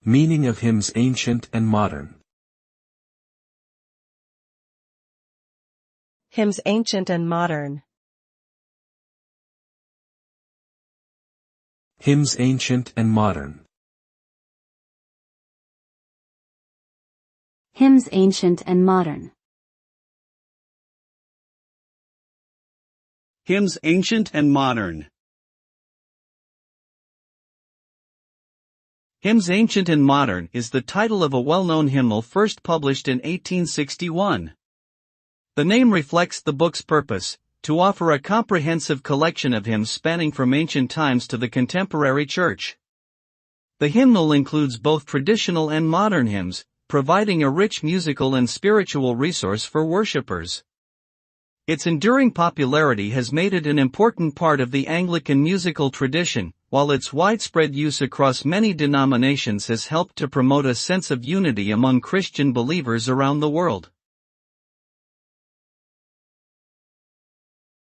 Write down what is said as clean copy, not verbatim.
Meaning of hymns ancient and modern. Hymns ancient and modern. Hymns ancient and modern. Hymns ancient and modern. Hymns ancient and modern. Hymns Ancient and Modern is the title of a well-known hymnal first published in 1861. The name reflects the book's purpose, to offer a comprehensive collection of hymns spanning from ancient times to the contemporary church. The hymnal includes both traditional and modern hymns, providing a rich musical and spiritual resource for worshippers. Its enduring popularity has made it an important part of the Anglican musical tradition, while its widespread use across many denominations has helped to promote a sense of unity among Christian believers around the world.